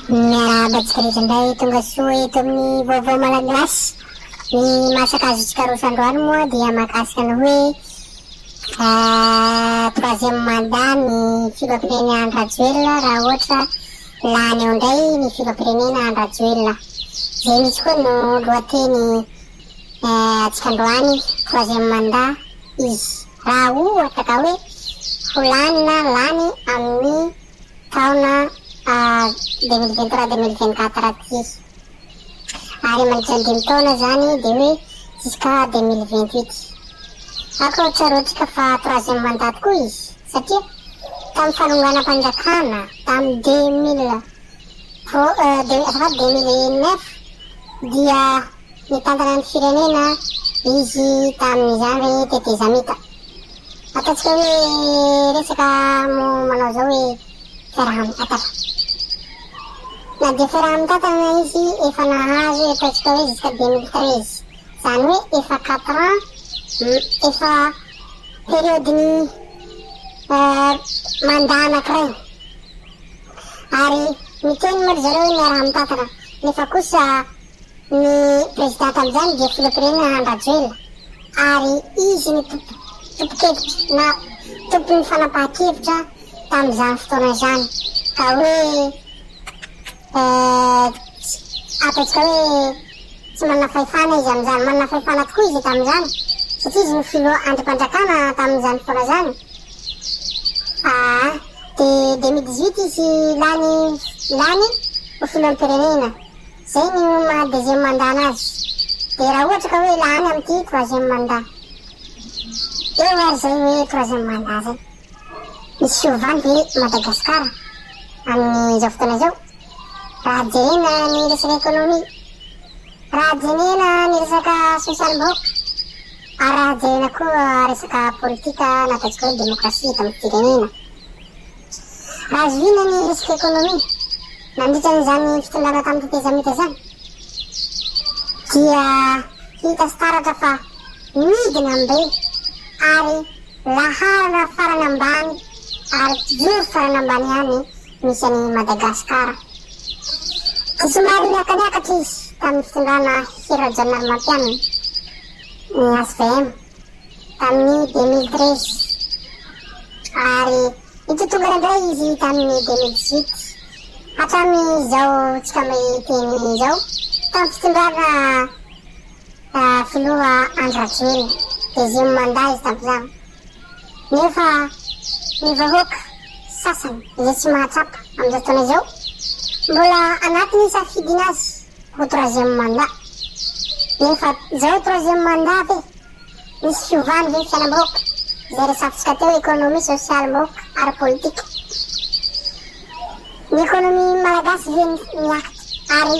Miarabatsika rehetra indray tonga soa eto amin'ny vaovao malagasy. Ny masaka azotsika roa androany moa dia mahakasika ny hoe troisième mandat ny filoham-pirenena Andry Rajoelina raha ohatra lany eo indray ny filoham-pirenena Andry Rajoelina. Izay misy koa no lohateny atsika androany troisième mandat izy raha ohatra ka hoe ho lany na lany amin'ny taona 2023-2024 aty, ary mandritra 5 taona zany dia hoe jusqu'à 2028. Ako tsarotsika fa troisième mandat tokoa izy satria tamin'ny fanonganam-panjakana tamin'ny 2009 dia nitantana ny firenena izy tamin'izany hoe tetezamita. Ataontsika hoe resaka manao zao hoe fiarahamin-tantana. Na dia fiarahamin-tantana izy efa nahazo ataontsika hoe jusqu'à 2013, zany hoe efa 4 ans efa periodiny mandat anankiray. Ary miteny moa zareo miarahamin-tantana nefa kosa ny président tamin'izany dia filoham-pirenena Andry Rajoelina, ary izy ny tompo-kevitra na tompon'ny fanapahan-kevitra tamin'izany fotoana izany ka hoe ataontsika hoe tsy manana fahefana izy amin'izany. Manana fahefana tokoa izy tamin'izany satria izy ny filoha andrim-panjakana tamin'izany fotoana izany. Dia 2018 izy lany ho filoham-pirenena. Zay ny maha deuxième mandat anazy. Dia raha ohatra ka hoe lany amin'ity troisième mandat, eo ary zay hoe troisième mandat zay. Misy fiovany ve Madagasikara amin'izao fotoana izao? Raha jerena ny resaka ekonomia, raha jerena ny resaka sosialim-bahoaka, ary raha jerena koa resaka politika na ataontsika hoe demokrasia eto amin'ny firenena. Raha zoina ny resaka ekonomia nandritra n'izany fitondrana tamin'ny tetezamita zany dia hita sy taratra fa midina ambe ary lahara farany ambany ary joro farany ambany ihany misy any Madagasikara. Tsy somary niakaniakatra izy tamin'ny fitondrana Hero Rajaonarimampianina ny SVM tamin'ny 2013, ary nitotonga indray izy tamin'ny 2018 hatramin'izao tsika mahiteny izao tamin'ny fitondrana filoha Andry Rajoelina, deuxième mandat izy tamin'izany. Nefa ny vahoaka sasany izay tsy mahatrapa amin'izao fotoana izao mbola anatiny safidiny azy ho troisième mandat. Nefa izao troisième mandat ve misy fiovany ve fiainam-bahoaka izay resafintsika teo ekonomia, sosialim-bahoaka ary politika. Ny ekonomia malagasy ve miakatra, ary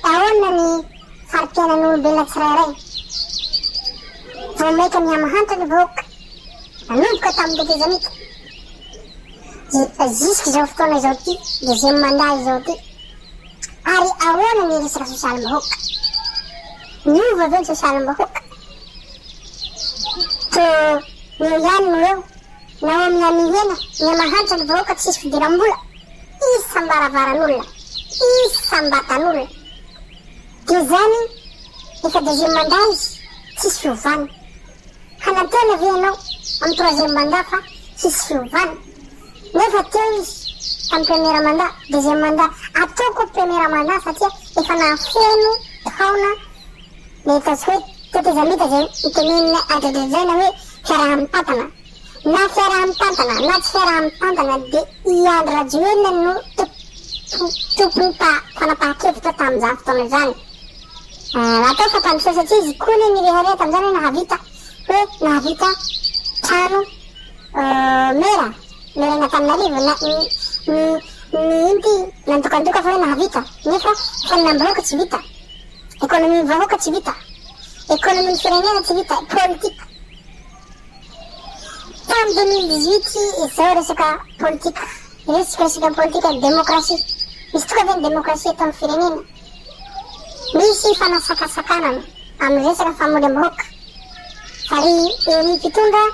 ahoana ny fari-piainan'olombelona tsirairay? Vao maika mihamahantitra ny vahoaka nanomboka tamin'ny tetezamita jusque izao fotoana izao ty, deuxième mandat izao ty. Ary ahoana ny resaka sosialim-bahoaka? Miova ve ny sosialim-bahoaka? Toa eo ihany no eo na eo mihamihena mihamahantitra ny vahoaka tsisy fidiram-bola, isy sambaravaran'olona, isy sambatan'olona. Dia zany efa deuxième mandat izy tsisy fiovana. Hanatena ve ianao amin'ny troisième mandat fa tsisy fiovana? Nefa teo izy tamin'ny premier mandat, deuxième mandat. Ataoko premier mandat satria efa nahafeno taona le ataontsika hoe tetezamita zay itenenina adradrazana hoe fiarahamin-tantana. Na fiarahamin-tantana na tsy fiarahamin-tantana dia i Andry Rajoelina no tompon'ny fanapahan-kevitra tamin'izany fotoana izany. Atao fampandrosoa satria izy koa ny rehetra tamin'izany hoe nahavita trano mera Antananarivo ny inty nantokantoka fa hoe nahavita, nefa fiainam-bahoaka tsy vita, ekonomia vahoaka tsy vita, ekonomia firenena tsy vita, politika. Tamin'ny 2018 izao resaka politika, resaka politika demokrasia. Misy toka ve ny demokrasia eto amin'ny firenena? Misy fanasakasakanana amin'ny resaka famolim-bahoaka, ary ny mpitondra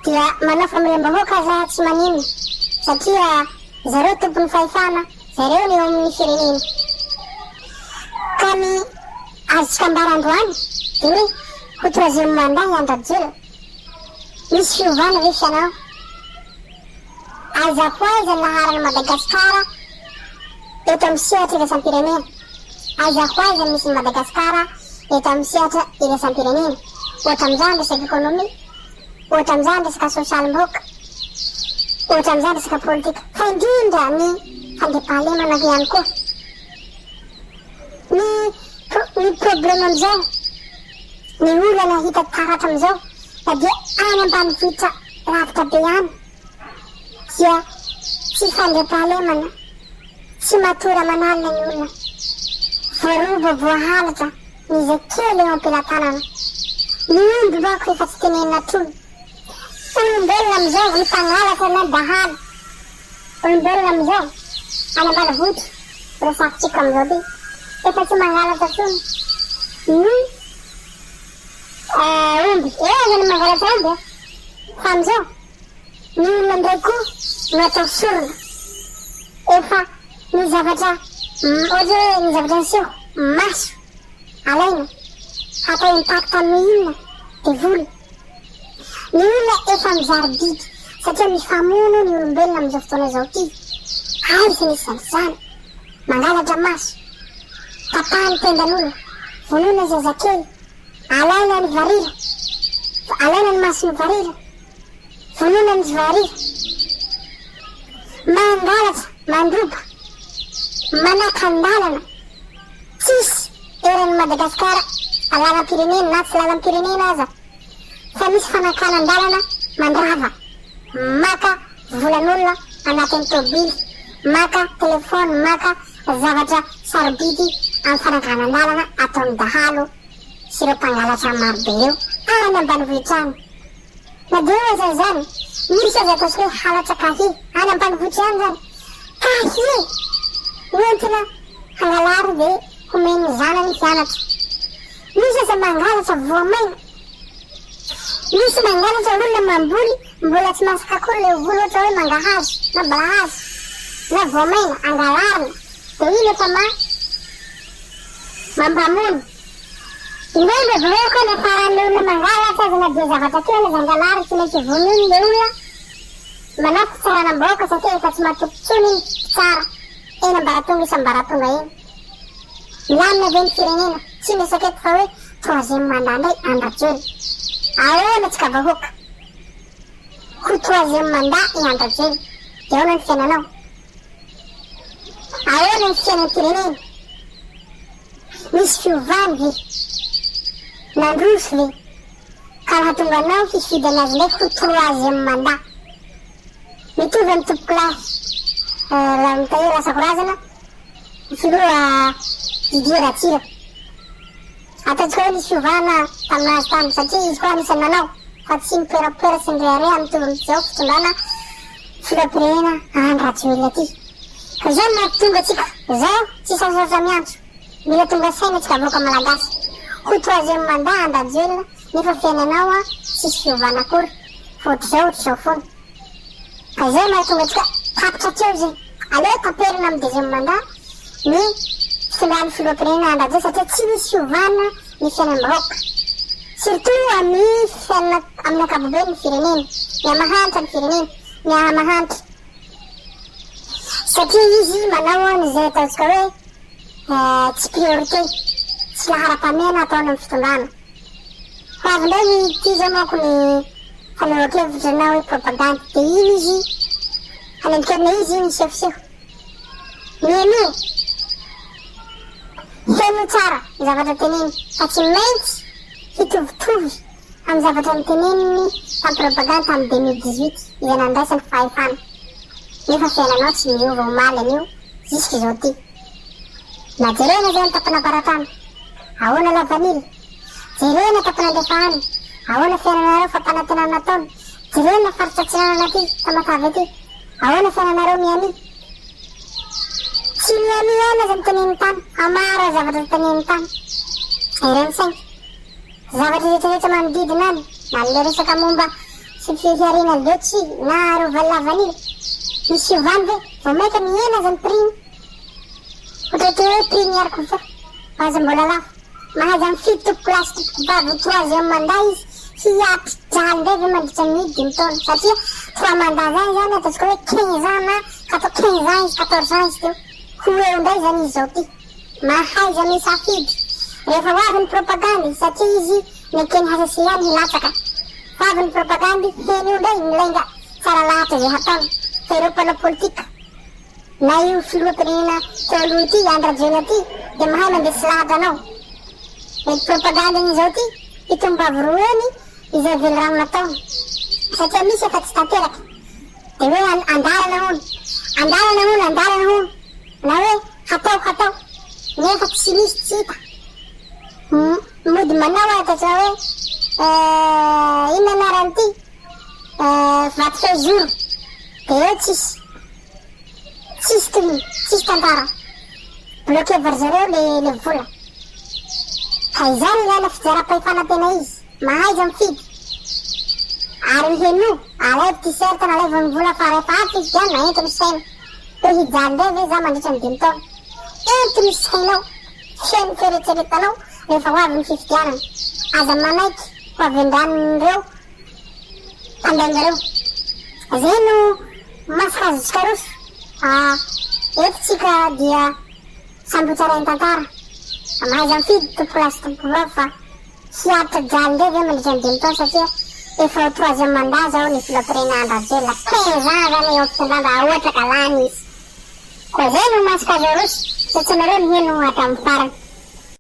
dia manao famolim-bahoaka za tsy manino satria zareo tompon'ny fahefana, zareo ny eo amin'ny firenena ka ny azotsika ambarandroany de hoe ho troisième mandat iandrajela misy fiovana ve fianao aiza koa aiza ny laharana Madagasikara eto amin'ny sehatra iraisam-pirenena aiza koa aiza misy Madagasikara eto amin'ny sehatra iraisam-pirenena ohatra amin'izany resaka ekonomia ohatra amin'izany resaka sosialim-baoaka ohatra amin'izany resaka politika fa indrindra ny fandriampahalemana ihany koa ny problème amin'izao ny olana hita taratra amin'izao na dia any ambanivohitra lavitra be any dia tsy fandriampahalemana tsy matora manalina ny olona voarova voahalatra ny izay kely eo am-pelantanana ny omby manko efa tsy tenenina trony olombelona amin'izao ny mpangalatra na dahalo olombelona amin'izao any ambanivohitra resafintsika amin'izao be efa tsy mangalatra trony ny omby zany mangalatra omby fa amin'izao ny olona ndray koa no atao sorona efa ny zavatra ohatra hoe ny zavatra niseho maso alaina atao impact amin'ny inona de voly ny olona efa mizary biby satria mifamono ny olombelona amin'izao fotoana izao ty aiza nisy zany mangalatra maso tapahany tendan'olona vonona zazakely alaina ny varira alaina ny maso ny varira vonona ny varira mangalatra mandroba manakandalana tsisy eran'ny Madagasikara alalam-pirenena na tsy lalam-pirenena aza fa misy fanakanan-dalana mandrava maka volan'olona anatin'ny tobily maka telefony maka zavatra sarobidy amin'ny fanakanan-dalana ataon'ny dahalo sy ireo mpangalatra marobe eo any ambanivohitra any na dia oza zany misy aza ataosika hoe halatra kahie any ambanivohitra any zany kahie entina hangalary de homeny zanany fianatra misy aza mangalatra voamaina misy mangalatra olona mamboly mbola tsy masaka akory le voly ohatra hoe mangahazo na balahazo na voamaina angalarina de iny efa mampamono indrindra vao koa nafaran'le olona mangalatra aza na dia zavatra kely aza angalary tsy maintsy vonony le olona manao fitsaranam-baoaka satria efa tsy matopotsony iny tsara eny ambaratonga isam-baratonga eny milamina ve ny firenena tsy miresaka eto fa hoe troisième mandat ndray andrajely ahoana tsika vahoaka ho troisième mandat iandrajely de ahoana ny fiainanao ahoana ny fiainan'ny firenena misy fiovany ve nandroso ve ka nahatonga anao hifidy anazy ndraiky ho troisième mandat mitovy amin'ny tompo kilasy raha mitahiry asakorazana filoha Didier Ratsira ataontsika hoe nisy fiovana taminazy tany satria izy koa anisany nanao fa tsy mipoerapoera sy nireharea mitovy amin'izao fitondrana filoam-pirenena any Rajoelina aty ka zany mahatonga atsika zao tsy sarosarotra miantso mila tonga saina atsika vahoaka malagasy ho troisième mandat an-Rajoelina nefa fiainanao a tsisy fiovana akory fa ohatr'izao foana ka zay mahatonga atsika tapitra atreo zay aleo taperina amin'ny deuxième mandat ny fitondrany filoam-pirenena an-Rajoelina satria tsy misy fiovana ny fiainan-bahoaka surtout amin'ny fiainana amin'ny ankapobeny ny firenena miamahanitra ny firenena miamahanitra satria izy manao an'izay ataontsika hoe tsy priorité tsy laharam-pamena ataony amin'ny fitondrana fa avy ndray ty zao manko ny fanehoan-kevitra na hoe propagande de iny izy hanendrikevina izy iny misehoseho mieno heno tsara ny zavatra teneny fa tsy maintsy hitovitovy amin'ny zavatra niteneniny tamin'ny propagande tamin'ny 2018 izay nandraisany fahefana nefa fiainanao tsy miova omaly an'io jusque zao ty na jerena zay ny tapana-paratany ahoana lavanily jerena tapana-ndefahany ahoana fiainanareo fampanantenana nataony jerena faritratsinanana ty tamatavy aty ahoana fiainanareo miany tsy miany ana zay miteneny tany amara zavatra miteneny tany ireny saingy zavatra rehetrarehetra manodidina any na le resaka momba sy fihiariana loatsy na reo valalavanily misy fiovany ve vao maika miena zany priny atao première kosa aza mbola lafo mahaza mifidy tompo-plasy tompo-vavy ho troisième mandat izy hiapijaly ndray ve mandritra ny 5 taona satria 3 mandat zany zany ataontsika hoe 15 ans na katao 15 ans izy 14 ans izy teo ho eo ndray zany izy zao ty mahaiza misafidy rehefa ho avy ny propagandy satria izy nekeny hasase ihany hilatsaka ho avy ny propagandy heny io ndray milainga tsara lahatra zay hataony fa ireo mpanao politika na io filoham-pirenena teo aloha ity Andrejona ty dia mahay mandeha sy lahatra anao mety propaganda igny zao ty itombavy roa eny izay velorano nataony satria misy efa tsy tanteraky dia hoe andalana hono na hoe hatao nefa tsy misy tsy hita mody manao ataotra hoe inona anarany ty vaty feo zoro dia eo tsisy tantara bloqué var zareo le vola ka izany iala fijara-pahifanantena izy mahaiza mifidy ary miheno alaivo t-shirt nalaivo ny vola fa rehefa afy izy dia maento ny saina hoe hijaly ndray ve za mandritra ny 5 taona ento ny sainao feno feretreretanao rehefa ho avy ny fifidianana aza manaiky ho avy an-dranon'ireo mpandaingareo zay no masokazontsika roso eto tsika dia sambotsarainy tantara mahaiza mifidy tompo-plasy tompo-vavy fa hiaritra jaly ndray ve mandritra ny 5 taona satria efa ho 3e mandat zao ny filoham-pirenena Andrejona 15 ans zany eo fitondràna ohatra ka lany izy koa zay no masokazao roso satria nareo ny heno hatramin'ny farany